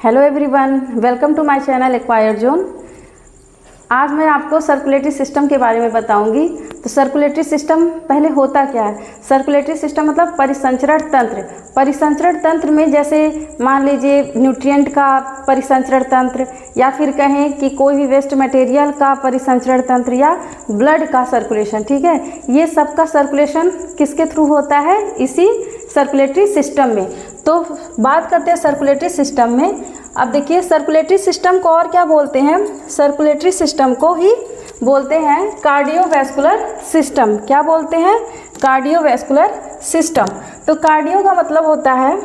Hello everyone, welcome to my channel acquire zone. आज मैं आपको सर्कुलेटरी सिस्टम के बारे में बताऊंगी। तो सर्कुलेटरी सिस्टम पहले होता क्या है? सर्कुलेटरी सिस्टम मतलब परिसंचरण तंत्र। परिसंचरण तंत्र में जैसे मान लीजिए न्यूट्रिएंट का परिसंचरण तंत्र, या फिर कहें कि कोई भी वेस्ट मटेरियल का परिसंचरण तंत्र, या ब्लड का सर्कुलेशन। ठीक है, ये सब का सर्कुलेशन किसके थ्रू होता है? इसी सर्कुलेटरी सिस्टम में। तो बात करते हैं सर्कुलेटरी सिस्टम में। अब देखिए, सर्कुलेटरी सिस्टम को और क्या बोलते हैं? सर्कुलेटरी सिस्टम को ही बोलते हैं कार्डियोवैस्कुलर सिस्टम। क्या बोलते हैं? Cardiovascular system. तो कार्डियो का मतलब होता है,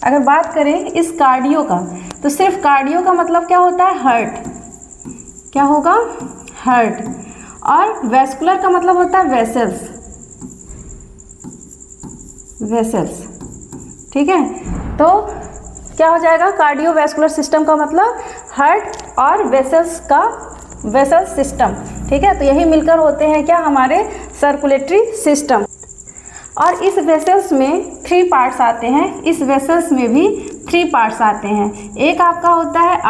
अगर बात करें इस कार्डियो का, तो सिर्फ कार्डियो का मतलब क्या होता है? हार्ट। क्या होगा? हार्ट। और वैस्कुलर का मतलब होता है वेसल्स। वेसल्स, ठीक है। तो क्या हो जाएगा? कार्डियोवैस्कुलर सिस्टम का मतलब हार्ट और वेसल सिस्टम। ठीक है, तो यही मिलकर होते हैं क्या? हमारे सर्कुलेटरी सिस्टम। और इस वेसल्स में 3 पार्ट्स आते हैं। इस वेसल्स में भी 3 पार्ट्स आते हैं। एक आपका होता है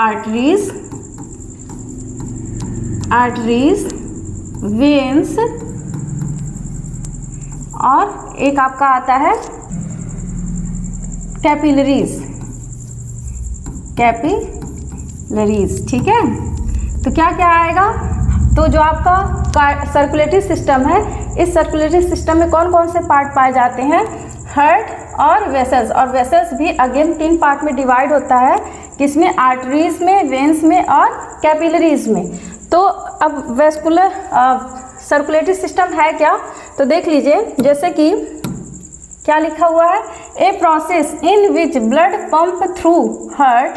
आर्टरीज, वेन्स, और एक आपका आता है कैपिलरीज। ठीक है। तो क्या क्या आएगा? तो जो आपका सर्कुलेटरी सिस्टम है, इस सर्कुलेटरी सिस्टम में कौन कौन से पार्ट पाए जाते हैं? हार्ट और वेसल्स। और वेसल्स भी अगेन 3 पार्ट में डिवाइड होता है। किसमें? आर्टरीज में, वेन्स में और कैपिलरीज में। तो अब वेस्कुलर सर्कुलेटरी सिस्टम है क्या? तो देख लीजिए, जैसे कि क्या लिखा हुआ है? A process in which blood pump through heart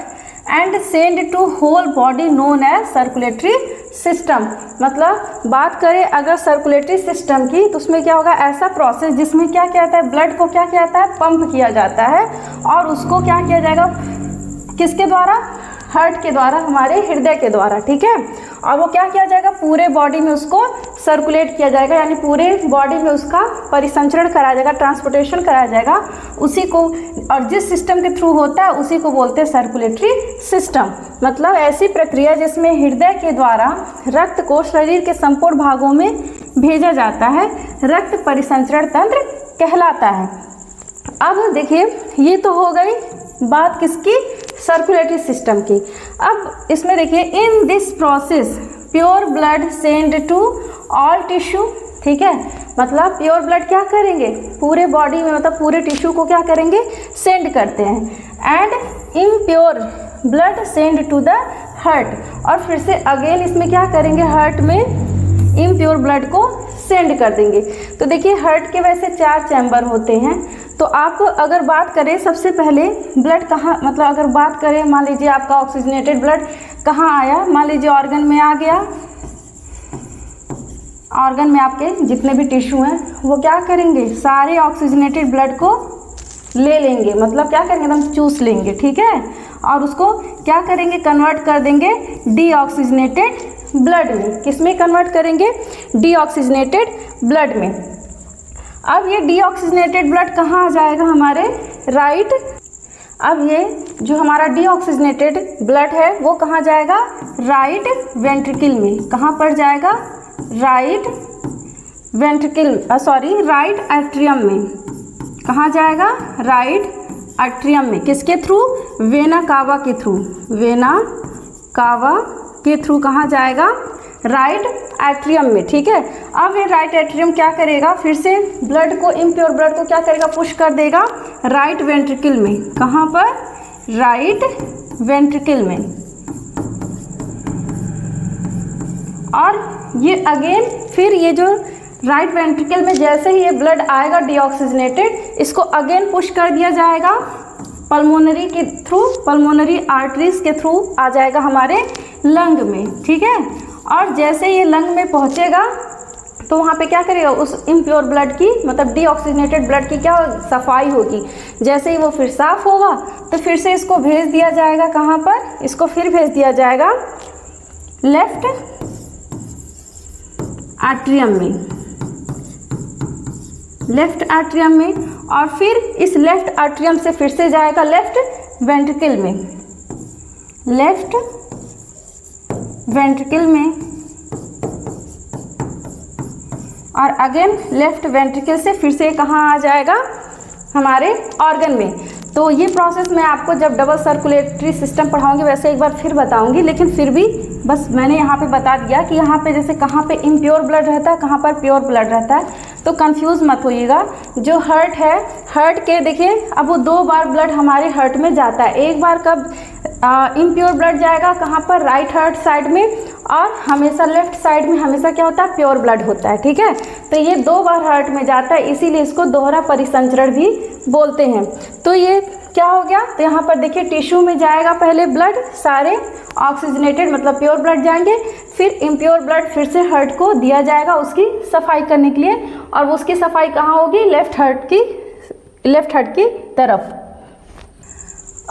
and send to whole body known as circulatory system. मतलब बात करें अगर सर्कुलेटरी सिस्टम की, तो उसमें क्या होगा? ऐसा प्रोसेस जिसमें क्या किया जाता है? ब्लड को क्या किया जाता है? पंप किया जाता है। और उसको क्या किया जाएगा? किसके द्वारा? हार्ट के द्वारा, हमारे हृदय के द्वारा। ठीक है। और वो क्या किया जाएगा? पूरे बॉडी में उसको सर्कुलेट किया जाएगा, यानी पूरे बॉडी में उसका परिसंचरण कराया जाएगा, ट्रांसपोर्टेशन कराया जाएगा उसी को। और जिस सिस्टम के थ्रू होता है उसी को बोलते हैं सर्कुलेटरी सिस्टम। मतलब ऐसी प्रक्रिया जिसमें हृदय के द्वारा रक्त को शरीर के संपूर्ण भागों में भेजा जाता है, रक्त परिसंचरण तंत्र कहलाता है। अब देखिए, ये तो हो गई बात किसकी? सर्कुलेटरी सिस्टम की। अब इसमें देखिए, in this process pure blood send to all tissue. ठीक है, मतलब प्योर ब्लड क्या करेंगे? पूरे बॉडी में, मतलब पूरे टिश्यू को क्या करेंगे? सेंड करते हैं। And impure blood send to the heart. और फिर से अगेन इसमें क्या करेंगे? हार्ट में इम्प्योर ब्लड को सेंड कर देंगे। तो देखिए, हार्ट के वैसे 4 चैम्बर होते हैं। तो आप अगर बात करें, सबसे पहले ब्लड कहाँ, मतलब अगर बात करें, मान लीजिए आपका ऑक्सीजनेटेड ब्लड कहाँ आया? मान लीजिए ऑर्गन में आ गया। ऑर्गन में आपके जितने भी टिश्यू हैं वो क्या करेंगे? सारे ऑक्सीजनेटेड ब्लड को ले लेंगे, मतलब क्या करेंगे? एकदम चूस लेंगे। ठीक है। और उसको क्या करेंगे? कन्वर्ट कर देंगे डीऑक्सीजनेटेड ब्लड में। किसमें कन्वर्ट करेंगे? डीऑक्सीजनेटेड ब्लड में। अब ये डीऑक्सीजनेटेड ब्लड कहाँ आ जाएगा? हमारे राइट। अब ये जो हमारा डीऑक्सीजनेटेड ब्लड है वो कहाँ जाएगा? राइट वेंट्रिकल में। कहाँ पर जाएगा? राइट वेंट्रिकल, राइट एट्रियम में। कहाँ जाएगा? राइट एट्रियम में। किसके थ्रू? वेना कावा के थ्रू। वेना कावा के थ्रू कहाँ जाएगा? राइट एट्रियम में। ठीक है। अब ये राइट एट्रियम क्या करेगा? फिर से ब्लड को, इम्प्योर ब्लड को क्या करेगा? पुश कर देगा राइट वेंट्रिकल में। कहाँ पर? राइट वेंट्रिकल में। और ये अगेन फिर ये जो राइट वेंट्रिकल में जैसे ही ये ब्लड आएगा डीऑक्सीजनेटेड, इसको अगेन पुश कर दिया जाएगा पल्मोनरी के थ्रू, पल्मोनरी आर्टरीज के थ्रू आ जाएगा हमारे लंग में। ठीक है। और जैसे ये लंग में पहुंचेगा तो वहाँ पे क्या करेगा? उस इम्प्योर ब्लड की, मतलब डीऑक्सीजनेटेड ब्लड की क्या सफाई होगी। जैसे ही वो फिर साफ होगा तो फिर से इसको भेज दिया जाएगा। कहाँ पर? इसको फिर भेज दिया जाएगा लेफ्ट एट्रियम में। लेफ्ट एट्रियम में, और फिर इस लेफ्ट एट्रियम से फिर से जाएगा लेफ्ट वेंट्रिकल में। लेफ्ट वेंट्रिकल में और अगेन लेफ्ट वेंट्रिकल से फिर से कहाँ आ जाएगा, हमारे ऑर्गन में। तो ये प्रोसेस मैं आपको जब डबल सर्कुलेटरी सिस्टम पढ़ाऊंगी वैसे एक बार फिर बताऊंगी, लेकिन फिर भी बस मैंने यहाँ पे बता दिया कि यहाँ पे जैसे कहाँ पे इम्प्योर ब्लड रहता है, कहाँ पर प्योर ब्लड रहता है, तो कंफ्यूज मत होइएगा। जो हार्ट है, हार्ट के देखिए अब वो 2 बार ब्लड हमारे हार्ट में जाता है। एक बार कब इम्प्योर ब्लड जाएगा, कहाँ पर, राइट हार्ट साइड में, और हमेशा लेफ्ट साइड में हमेशा क्या होता है, प्योर ब्लड होता है। ठीक है, तो ये 2 बार हार्ट में जाता है, इसीलिए इसको दोहरा परिसंचरण भी बोलते हैं। तो ये क्या हो गया, तो यहाँ पर देखिए टिश्यू में जाएगा पहले ब्लड, सारे ऑक्सीजनेटेड मतलब प्योर ब्लड जाएंगे, फिर इम्प्योर ब्लड फिर से हार्ट को दिया जाएगा उसकी सफाई करने के लिए, और उसकी सफाई कहाँ होगी, लेफ्ट हार्ट की तरफ।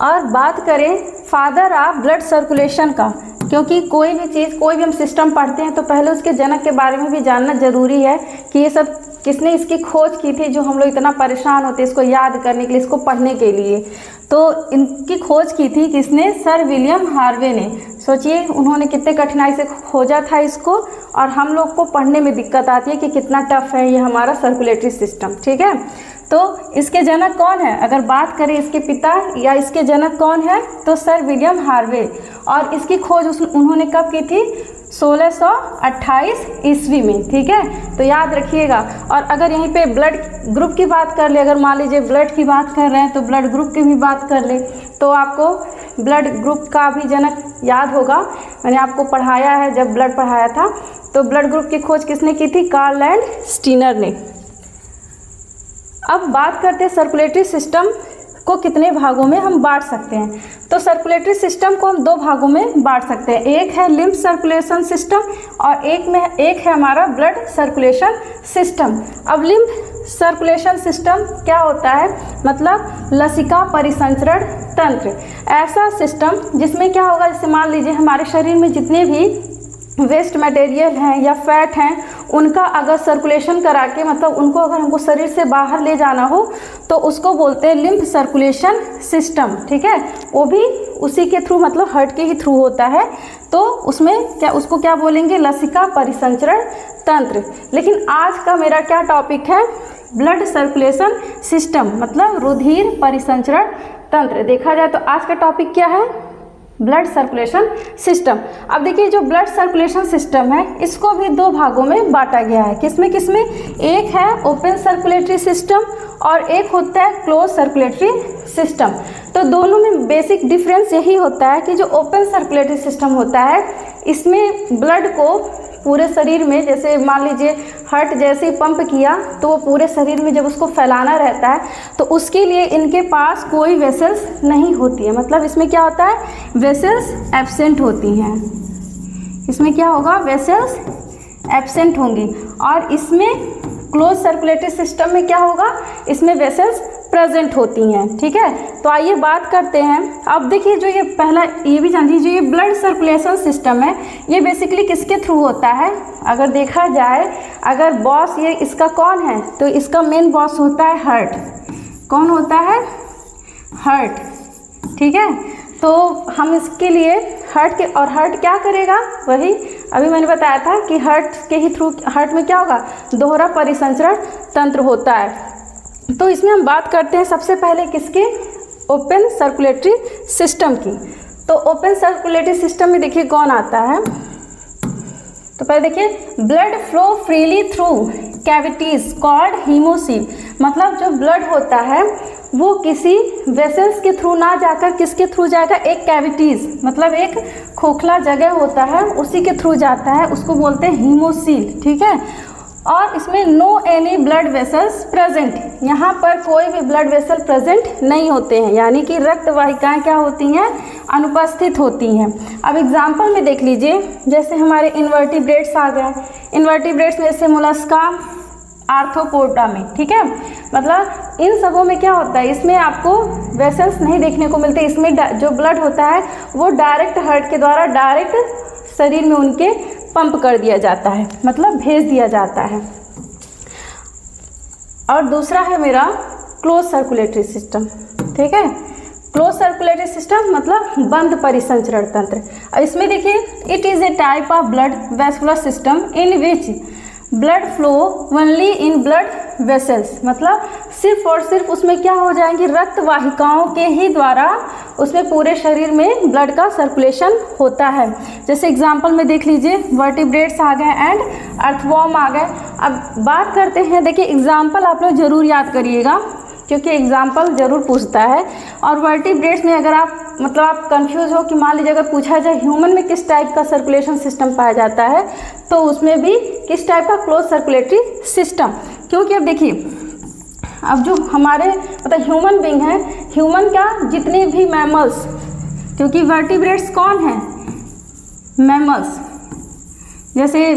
और बात करें फादर ऑफ ब्लड सर्कुलेशन का, क्योंकि कोई भी चीज़, कोई भी हम सिस्टम पढ़ते हैं तो पहले उसके जनक के बारे में भी जानना जरूरी है कि ये सब किसने इसकी खोज की थी, जो हम लोग इतना परेशान होते हैं इसको याद करने के लिए, इसको पढ़ने के लिए। तो इनकी खोज की थी किसने, सर विलियम हार्वे ने। सोचिए उन्होंने कितने कठिनाई से खोजा था इसको, और हम लोग को पढ़ने में दिक्कत आती है कि कितना टफ है ये हमारा सर्कुलेटरी सिस्टम। ठीक है, तो इसके जनक कौन है, अगर बात करें इसके पिता या इसके जनक कौन है, तो सर विलियम हार्वे। और इसकी खोज उन्होंने कब की थी, 1628 ईस्वी में। ठीक है, तो याद रखिएगा। और अगर यहीं पे ब्लड ग्रुप की बात कर ले, अगर मान लीजिए ब्लड की बात कर रहे हैं तो ब्लड ग्रुप की भी बात कर ले, तो आपको ब्लड ग्रुप का भी जनक याद होगा, मैंने आपको पढ़ाया है जब ब्लड पढ़ाया था। तो ब्लड ग्रुप की खोज किसने की थी, कार्ल एंड स्टीनर ने। अब बात करते हैं सर्कुलेटरी सिस्टम को कितने भागों में हम बांट सकते हैं। तो सर्कुलेटरी सिस्टम को हम 2 भागों में बांट सकते हैं, एक है लिम्फ सर्कुलेशन सिस्टम और एक है हमारा ब्लड सर्कुलेशन सिस्टम। अब लिम्फ सर्कुलेशन सिस्टम क्या होता है, मतलब लसिका परिसंचरण तंत्र। ऐसा सिस्टम जिसमें क्या होगा, जैसे मान लीजिए हमारे शरीर में जितने भी वेस्ट मटेरियल हैं या फैट हैं, उनका अगर सर्कुलेशन करा के, मतलब उनको अगर हमको शरीर से बाहर ले जाना हो तो उसको बोलते हैं लिम्फ सर्कुलेशन सिस्टम। ठीक है, वो भी उसी के थ्रू, मतलब हार्ट के ही थ्रू होता है। तो उसमें क्या, उसको क्या बोलेंगे, लसिका परिसंचरण तंत्र। लेकिन आज का मेरा क्या टॉपिक है, ब्लड सर्कुलेशन सिस्टम, मतलब रुधिर परिसंचरण तंत्र। देखा जाए तो आज का टॉपिक क्या है, ब्लड सर्कुलेशन सिस्टम। अब देखिए जो ब्लड सर्कुलेशन सिस्टम है इसको भी 2 भागों में बांटा गया है। किसमें किसमें, एक है ओपन सर्कुलेटरी सिस्टम और एक होता है क्लोज सर्कुलेटरी सिस्टम। तो दोनों में बेसिक डिफरेंस यही होता है कि जो ओपन सर्कुलेटरी सिस्टम होता है इसमें ब्लड को पूरे शरीर में, जैसे मान लीजिए हार्ट जैसे ही पंप किया तो वो पूरे शरीर में जब उसको फैलाना रहता है तो उसके लिए इनके पास कोई वेसल्स नहीं होती है। मतलब इसमें क्या होता है, वेसल्स एब्सेंट होती हैं। इसमें क्या होगा, वेसल्स एब्सेंट होंगी। और इसमें क्लोज सर्कुलेटरी सिस्टम में क्या होगा, इसमें वेसल्स प्रेजेंट होती हैं। ठीक है, तो आइए बात करते हैं। अब देखिए जो ये पहला, ये भी जान लीजिए, ये ब्लड सर्कुलेशन सिस्टम है, ये बेसिकली किसके थ्रू होता है, अगर देखा जाए, अगर बॉस ये इसका कौन है, तो इसका मेन बॉस होता है हार्ट। कौन होता है, हार्ट। ठीक है, तो हम इसके लिए हार्ट के, और हार्ट क्या करेगा, वही अभी मैंने बताया था कि हार्ट के ही थ्रू, हार्ट में क्या होगा, दोहरा परिसंचरण तंत्र होता है। तो इसमें हम बात करते हैं सबसे पहले किसके, ओपन सर्कुलेटरी सिस्टम की। तो ओपन सर्कुलेटरी सिस्टम में देखिए कौन आता है, तो पहले देखिए blood flow freely through cavities called haemocoel. मतलब जो ब्लड होता है वो किसी वेसल्स के थ्रू ना जाकर किसके थ्रू जाएगा, एक कैविटीज, मतलब एक खोखला जगह होता है उसी के थ्रू जाता है, उसको बोलते हैं हीमोसील। ठीक है, और इसमें no any blood vessels present, यहाँ पर कोई भी ब्लड वेसल प्रेजेंट नहीं होते हैं, यानी कि रक्त वाहिकाएँ क्या होती हैं, अनुपस्थित होती हैं। अब एग्जाम्पल में देख लीजिए, जैसे हमारे इन्वर्टिब्रेट्स आ गए, इन्वर्टिब्रेट्स में से मोलस्का, आर्थ्रोपोडा में। ठीक है, मतलब इन सबों में क्या होता है, इसमें आपको वेसल्स नहीं देखने को मिलते, इसमें जो ब्लड होता है वो डायरेक्ट हार्ट के द्वारा डायरेक्ट शरीर में उनके पंप कर दिया जाता है, मतलब भेज दिया जाता है। और दूसरा है मेरा क्लोज सर्कुलेटरी सिस्टम। ठीक है, क्लोज सर्कुलेटरी सिस्टम मतलब बंद परिसंचरण तंत्र। अब इसमें देखिए, it is a type of blood vascular system in which blood flow only in blood vessels, मतलब सिर्फ और सिर्फ उसमें क्या हो जाएंगी, रक्त वाहिकाओं के ही द्वारा उसमें पूरे शरीर में ब्लड का सर्कुलेशन होता है। जैसे एग्जांपल में देख लीजिए, वर्टिब्रेट्स आ गए एंड अर्थवॉर्म आ गए। अब बात करते हैं, देखिए एग्जांपल आप लोग ज़रूर याद करिएगा क्योंकि एग्जाम्पल ज़रूर पूछता है। और वर्टिब्रेट्स में अगर आप मतलब आप कंफ्यूज हो कि मान लीजिए अगर पूछा जाए ह्यूमन में किस टाइप का सर्कुलेशन सिस्टम पाया जाता है, तो उसमें भी किस टाइप का क्लोज सर्कुलेटरी सिस्टम। क्योंकि अब देखिए, अब जो हमारे मतलब ह्यूमन बीइंग है, ह्यूमन का जितने भी मैमल्स, क्योंकि वर्टिब्रेट्स कौन है, मैमल्स, जैसे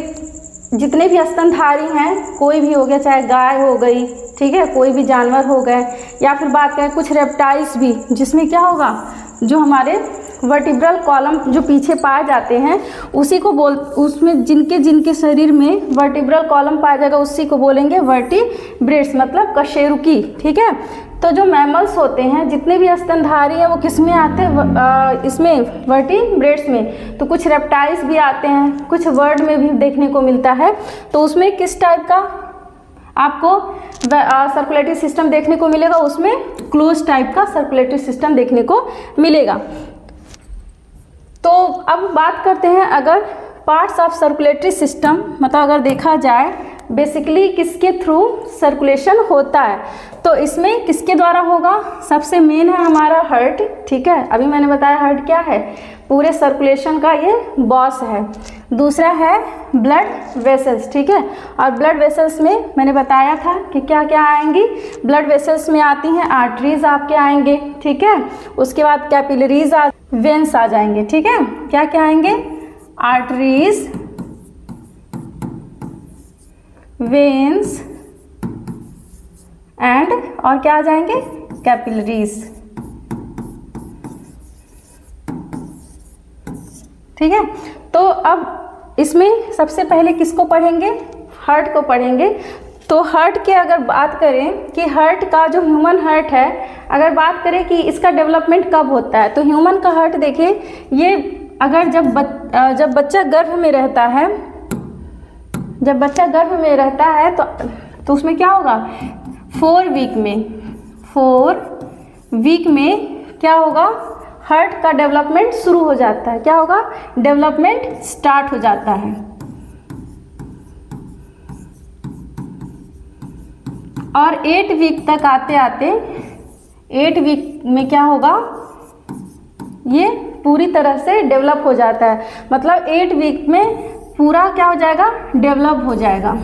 जितने भी स्तनधारी हैं, कोई भी हो गया, चाहे गाय हो गई, ठीक है, कोई भी जानवर हो गए, या फिर बात करें कुछ रेप्टाइल्स भी, जिसमें क्या होगा, जो हमारे वर्टिब्रल कॉलम जो पीछे पाए जाते हैं उसी को उसमें जिनके जिनके शरीर में वर्टिब्रल कॉलम पाया जाएगा उसी को बोलेंगे वर्टिब्रेट्स, मतलब कशेरुकी, ठीक है। तो जो मैमल्स होते हैं, जितने भी स्तनधारी हैं, वो किस में आते हैं, इसमें वर्टिब्रेट्स में। तो कुछ रेप्टाइल्स भी आते हैं, कुछ बर्ड में भी देखने को मिलता है। तो उसमें किस टाइप का आपको सर्कुलेटरी सिस्टम देखने को मिलेगा, उसमें क्लोज टाइप का सर्कुलेटरी सिस्टम देखने को मिलेगा। तो अब बात करते हैं, अगर पार्ट्स ऑफ सर्कुलेटरी सिस्टम मतलब अगर देखा जाए बेसिकली किसके थ्रू सर्कुलेशन होता है, तो इसमें किसके द्वारा होगा, सबसे मेन है हमारा हार्ट, ठीक है। अभी मैंने बताया हार्ट क्या है, पूरे सर्कुलेशन का ये बॉस है। दूसरा है ब्लड वेसल्स, ठीक है। और ब्लड वेसल्स में मैंने बताया था कि क्या क्या आएंगी, ब्लड वेसल्स में आती हैं आर्टरीज आपके आएंगे, ठीक है। उसके बाद कैपिलरीज वेन्स आ जाएंगे, ठीक है। क्या क्या आएंगे, आर्टरीज, वेन्स एंड और क्या आ जाएंगे, कैपिलरीज, ठीक है। तो अब इसमें सबसे पहले किसको पढ़ेंगे, हार्ट को पढ़ेंगे। तो हार्ट की अगर बात करें कि हार्ट का जो ह्यूमन हार्ट है, अगर बात करें कि इसका डेवलपमेंट कब होता है, तो ह्यूमन का हार्ट देखिए, ये अगर जब बच्चा गर्भ में रहता है, जब बच्चा गर्भ में रहता है तो उसमें क्या होगा, 4 वीक में क्या होगा, हार्ट का डेवलपमेंट शुरू हो जाता है। क्या होगा, डेवलपमेंट स्टार्ट हो जाता है। और 8 वीक तक आते आते 8 वीक में क्या होगा, ये पूरी तरह से डेवलप हो जाता है। मतलब 8 वीक में पूरा क्या हो जाएगा, डेवलप हो जाएगा।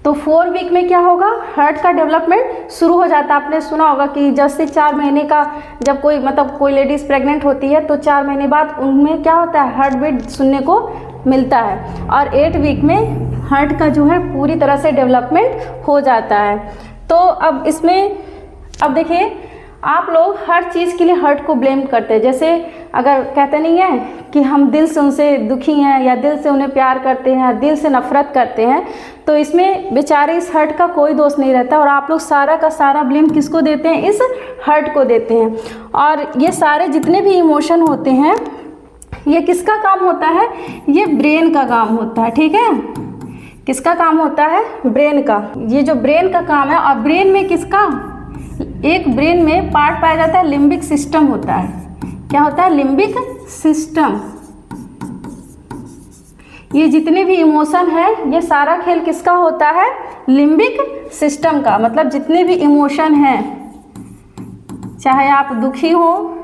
तो 4 वीक में क्या होगा, हार्ट का डेवलपमेंट शुरू हो जाता है। आपने सुना होगा कि जैसे 4 महीने का जब कोई लेडीज़ प्रेग्नेंट होती है तो 4 महीने बाद उनमें क्या होता है, हार्ट बीट सुनने को मिलता है। और 8 वीक में हार्ट का जो है पूरी तरह से डेवलपमेंट हो जाता है। तो अब इसमें अब देखिए, आप लोग हर चीज़ के लिए हार्ट को ब्लेम करते हैं। जैसे अगर कहते नहीं है कि हम दिल से उनसे दुखी हैं, या दिल से उन्हें प्यार करते हैं, दिल से नफरत करते हैं, तो इसमें बेचारे इस हार्ट का कोई दोष नहीं रहता। और आप लोग सारा का सारा ब्लेम किसको देते हैं, इस हार्ट को देते हैं। और ये सारे जितने भी इमोशन होते हैं, ये किसका काम होता है, ये ब्रेन का काम होता है, ठीक है। किसका काम होता है, ब्रेन का। ये जो ब्रेन का काम है, और ब्रेन में किसका, एक ब्रेन में पार्ट पाया जाता है, लिम्बिक सिस्टम होता है। क्या होता है, लिम्बिक सिस्टम। ये जितने भी इमोशन है, ये सारा खेल किसका होता है, लिम्बिक सिस्टम का। मतलब जितने भी इमोशन हैं, चाहे आप दुखी हो,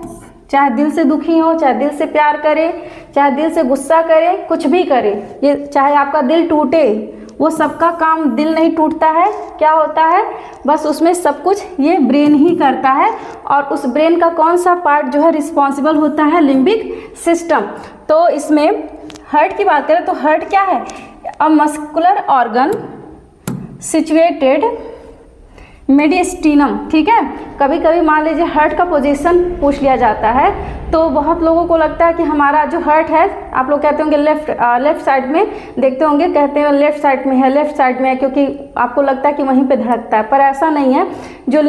चाहे दिल से दुखी हो, चाहे दिल से प्यार करें, चाहे दिल से गुस्सा करें, कुछ भी करें, ये चाहे आपका दिल टूटे, वो सबका काम दिल नहीं टूटता है। क्या होता है, बस उसमें सब कुछ ये ब्रेन ही करता है। और उस ब्रेन का कौन सा पार्ट जो है रिस्पॉन्सिबल होता है, लिम्बिक सिस्टम। तो इसमें हार्ट की बात करें तो हार्ट क्या है, अ मस्कुलर ऑर्गन सिचुएटेड मेडिस्टिनम, ठीक है। कभी कभी मान लीजिए हार्ट का पोजीशन पूछ लिया जाता है, तो बहुत लोगों को लगता है कि हमारा जो हार्ट है, आप लोग कहते होंगे लेफ्ट साइड में, देखते होंगे कहते हैं लेफ्ट साइड में है, लेफ्ट साइड में है, क्योंकि आपको लगता है कि वहीं पे धड़कता है, पर ऐसा नहीं है। जो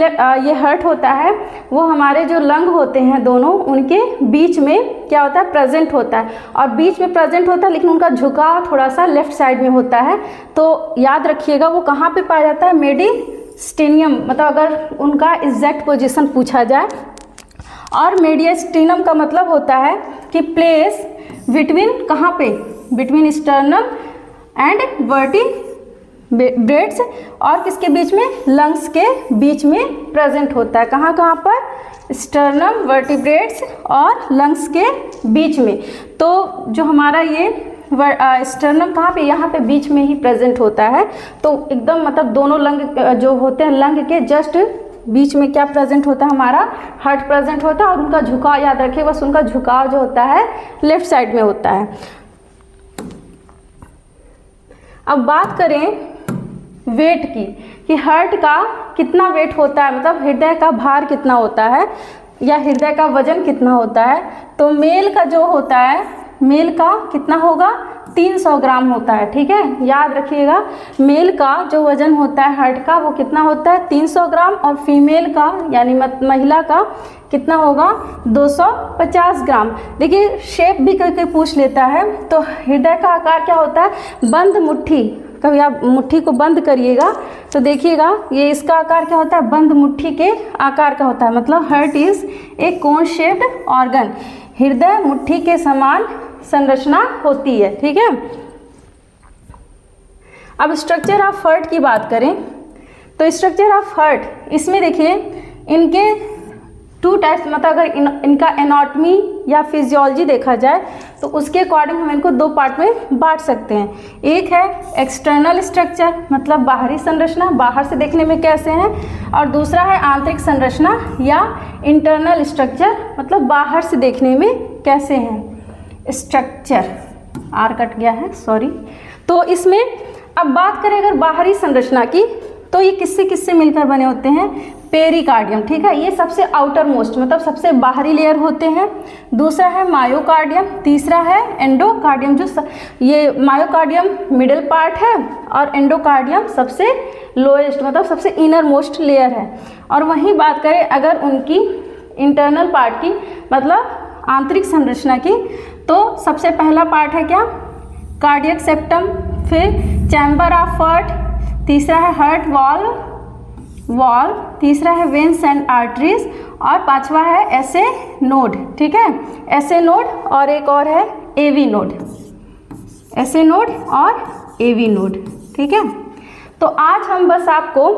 ये हार्ट होता है वो हमारे जो लंग होते हैं दोनों, उनके बीच में क्या होता है, प्रेजेंट होता है, और बीच में प्रेजेंट होता है, लेकिन उनका झुकाव थोड़ा सा लेफ्ट साइड में होता है। तो याद रखिएगा वो कहाँ पे पाया जाता है, मेडिस्टेनियम, मतलब अगर उनका एग्जैक्ट पोजीशन पूछा जाए। और मेडिस्टेनियम का मतलब होता है कि प्लेस बिटवीन, कहाँ पे, बिटवीन स्टर्नम एंड वर्टिब्रेट्स, और किसके बीच में, लंग्स के बीच में प्रेजेंट होता है। कहाँ कहाँ पर, स्टर्नम, वर्टिब्रेट्स और लंग्स के बीच में। तो जो हमारा ये स्टर्नम कहाँ पे, यहाँ पे बीच में ही प्रेजेंट होता है। तो एकदम मतलब दोनों लंग जो होते हैं, लंग के जस्ट बीच में क्या प्रेजेंट होता है, हमारा हार्ट प्रेजेंट होता है। और उनका झुकाव याद रखिए, बस उनका झुकाव जो होता है लेफ्ट साइड में होता है। अब बात करें वेट की, कि हार्ट का कितना वेट होता है, मतलब हृदय का भार कितना होता है या हृदय का वजन कितना होता है। तो मेल का जो होता है, मेल का कितना होगा, 300 ग्राम होता है, ठीक है, याद रखिएगा। मेल का जो वजन होता है हार्ट का वो कितना होता है, 300 ग्राम, और फीमेल का यानी महिला का कितना होगा, 250 ग्राम। देखिए शेप भी करके पूछ लेता है। तो हृदय का आकार क्या होता है, बंद मुट्ठी, कभी आप मुट्ठी को बंद करिएगा तो देखिएगा ये इसका आकार क्या होता है, बंद मुट्ठी के आकार का होता है। मतलब heart is a cone shaped organ, हृदय मुट्ठी के समान संरचना होती है, ठीक है। अब स्ट्रक्चर ऑफ हार्ट की बात करें तो स्ट्रक्चर ऑफ हार्ट, इसमें देखिए इनके 2 टाइप्स, मतलब अगर इनका एनाटॉमी या फिजियोलॉजी देखा जाए तो उसके अकॉर्डिंग हम इनको 2 पार्ट में बांट सकते हैं। एक है एक्सटर्नल स्ट्रक्चर, मतलब बाहरी संरचना, बाहर से देखने में कैसे हैं, और दूसरा है आंतरिक संरचना या इंटरनल स्ट्रक्चर, मतलब बाहर से देखने में कैसे हैं। स्ट्रक्चर, आर कट गया है, सॉरी। तो इसमें अब बात करें अगर बाहरी संरचना की, तो ये किससे किससे मिलकर बने होते हैं, पेरिकार्डियम, ठीक है, ये सबसे आउटर मोस्ट, मतलब सबसे बाहरी लेयर होते हैं। दूसरा है मायोकार्डियम, तीसरा है एंडोकार्डियम, जो ये मायोकार्डियम मिडिल पार्ट है और एंडोकार्डियम सबसे लोएस्ट, मतलब सबसे इनर मोस्ट लेयर है। और वहीं बात करें अगर उनकी इंटरनल पार्ट की, मतलब आंतरिक संरचना की, तो सबसे पहला पार्ट है क्या, कार्डियक सेप्टम, फिर चैम्बर ऑफ हार्ट, तीसरा है हार्ट वॉल, तीसरा है वेन्स एंड आर्टरीज, और पांचवा है एसे नोड, ठीक है, एसे नोड, और एक और है एवी नोड, एसे नोड और एवी नोड, ठीक है। तो आज हम बस आपको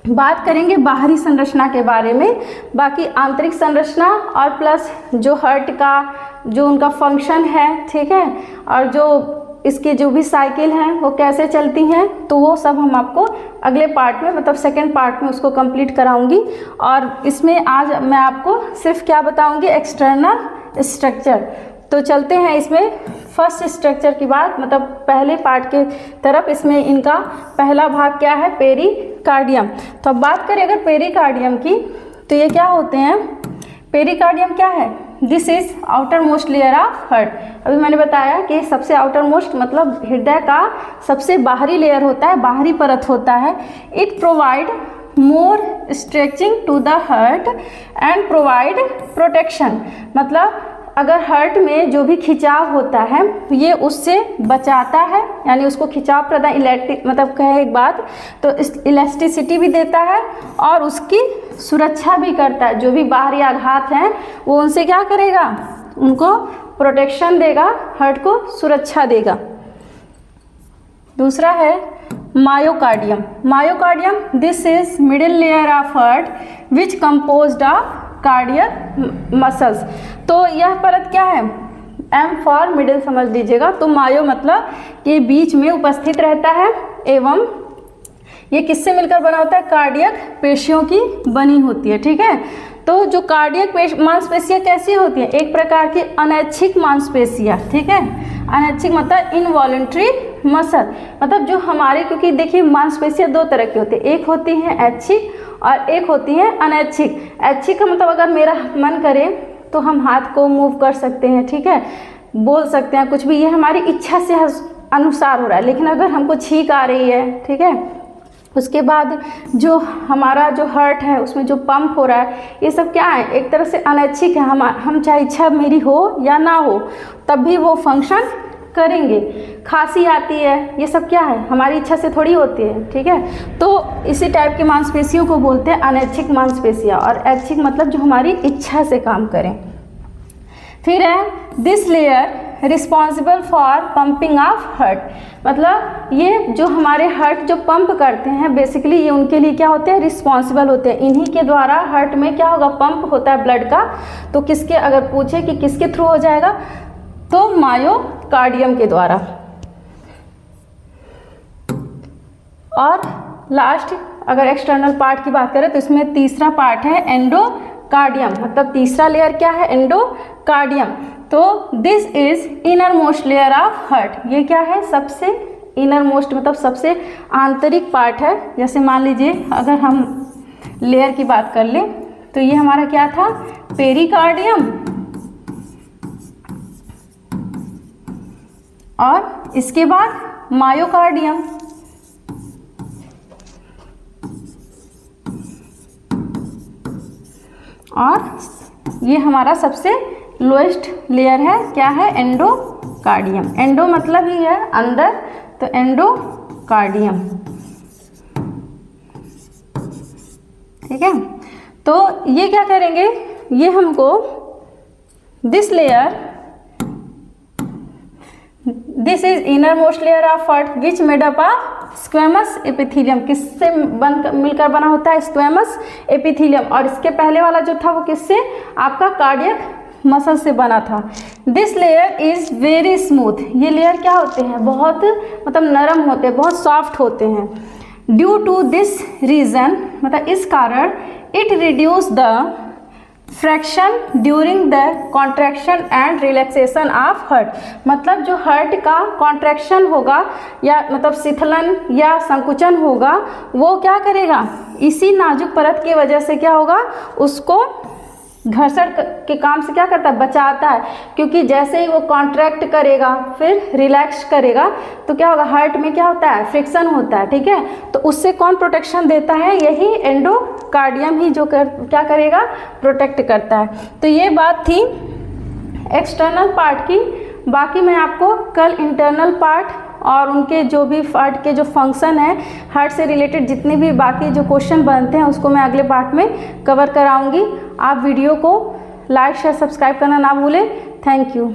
बात करेंगे बाहरी संरचना के बारे में, बाकी आंतरिक संरचना और प्लस जो हार्ट का जो उनका फंक्शन है, ठीक है, और जो इसकी जो भी साइकिल हैं वो कैसे चलती हैं, तो वो सब हम आपको अगले पार्ट में, मतलब सेकंड पार्ट में उसको कंप्लीट कराऊंगी। और इसमें आज मैं आपको सिर्फ क्या बताऊंगी, एक्सटर्नल स्ट्रक्चर। तो चलते हैं इसमें फर्स्ट स्ट्रक्चर की बात, मतलब पहले पार्ट के तरफ। इसमें इनका पहला भाग क्या है, पेरिकार्डियम। तो अब बात करें अगर पेरिकार्डियम की, तो ये क्या होते हैं, पेरिकार्डियम क्या है, this is outer most layer of heart. अभी मैंने बताया कि सबसे आउटर मोस्ट मतलब हृदय का सबसे बाहरी लेयर होता है, बाहरी परत होता है। It provide more stretching to the heart and provide protection, मतलब अगर हार्ट में जो भी खिंचाव होता है ये उससे बचाता है, यानी उसको खिंचाव प्रदान, मतलब कहे एक बात तो इलास्टिसिटी भी देता है और उसकी सुरक्षा भी करता है। जो भी बाहरी आघात हैं वो उनसे क्या करेगा, उनको प्रोटेक्शन देगा, हार्ट को सुरक्षा देगा। दूसरा है myocardium. Myocardium this is middle layer of heart which composed of cardiac muscles. तो यह परत क्या है, एम फॉर मिडिल समझ लीजिएगा। तो मायो मतलब ये बीच में उपस्थित रहता है एवं ये किससे मिलकर बना होता है, कार्डियक पेशियों की बनी होती है, ठीक है। तो जो कार्डियक मांसपेशियाँ कैसी होती हैं, एक प्रकार की अनैच्छिक मांसपेशियाँ, ठीक है। अनैच्छिक मतलब इनवॉलेंट्री मसल, मतलब जो हमारे, क्योंकि देखिए मांसपेशियाँ 2 तरह की होती है, एक होती हैं ऐच्छिक और एक होती हैं अनैच्छिक। ऐच्छिक का मतलब अगर मेरा मन करे तो हम हाथ को मूव कर सकते हैं, ठीक है, बोल सकते हैं कुछ भी, ये हमारी इच्छा से अनुसार हो रहा है। लेकिन अगर हमको छींक आ रही है, ठीक है, उसके बाद जो हमारा जो हार्ट है उसमें जो पंप हो रहा है, ये सब क्या है, एक तरह से अनैच्छिक है। हम चाहे इच्छा मेरी हो या ना हो तब भी वो फंक्शन करेंगे। खांसी आती है, ये सब क्या है, हमारी इच्छा से थोड़ी होती है, ठीक है। तो इसी टाइप की मांसपेशियों को बोलते हैं अनैच्छिक मांसपेशियाँ, और ऐच्छिक मतलब जो हमारी इच्छा से काम करें। फिर है this layer responsible for pumping of heart, मतलब ये जो हमारे हार्ट जो पंप करते हैं बेसिकली ये उनके लिए क्या होते हैं, रिस्पॉन्सिबल होते हैं। इन्हीं के द्वारा हार्ट में क्या होगा, पंप होता है ब्लड का। तो किसके, अगर पूछे कि किसके थ्रू हो जाएगा, तो मायोकार्डियम के द्वारा। और लास्ट अगर एक्सटर्नल पार्ट की बात करें तो इसमें तीसरा पार्ट है एंडोकार्डियम, मतलब तीसरा लेयर क्या है, एंडोकार्डियम। तो this is inner most layer of heart, ये क्या है, सबसे इनर मोस्ट मतलब सबसे आंतरिक पार्ट है। जैसे मान लीजिए अगर हम लेयर की बात कर लें तो ये हमारा क्या था, पेरिकार्डियम, और इसके बाद मायोकार्डियम, और ये हमारा सबसे लोएस्ट लेयर है, क्या है, एंडोकार्डियम। एंडो मतलब ही है अंदर, तो एंडोकार्डियम, ठीक है। तो ये क्या करेंगे, ये हमको this layer, this is inner most layer of heart which made up of squamous epithelium, किससे मिलकर बना होता है, स्क्वेमस एपिथेलियम। और इसके पहले वाला जो था वो किससे, आपका कार्डियक मसल से बना था। This layer is very smooth, ये लेयर क्या होते हैं, बहुत मतलब नरम होते हैं, बहुत सॉफ्ट होते हैं। ड्यू टू दिस रीजन, मतलब इस कारण, it reduce the fraction during the contraction and relaxation of heart, मतलब जो हार्ट का कॉन्ट्रैक्शन होगा या मतलब शिथिलन या संकुचन होगा, वो क्या करेगा, इसी नाजुक परत की वजह से क्या होगा, उसको घर्षण के काम से क्या करता है, बचाता है। क्योंकि जैसे ही वो कॉन्ट्रैक्ट करेगा फिर रिलैक्स करेगा तो क्या होगा, हार्ट में क्या होता है, फ्रिक्शन होता है, ठीक है। तो उससे कौन प्रोटेक्शन देता है, यही एंडोकार्डियम ही जो क्या करेगा, प्रोटेक्ट करता है। तो ये बात थी एक्सटर्नल पार्ट की। बाकी मैं आपको कल इंटरनल पार्ट और उनके जो भी हार्ट के जो फंक्शन है, हार्ट से रिलेटेड जितने भी बाकी जो क्वेश्चन बनते हैं उसको मैं अगले पार्ट में कवर कराऊंगी। आप वीडियो को लाइक शेयर सब्सक्राइब करना ना भूलें। Thank you.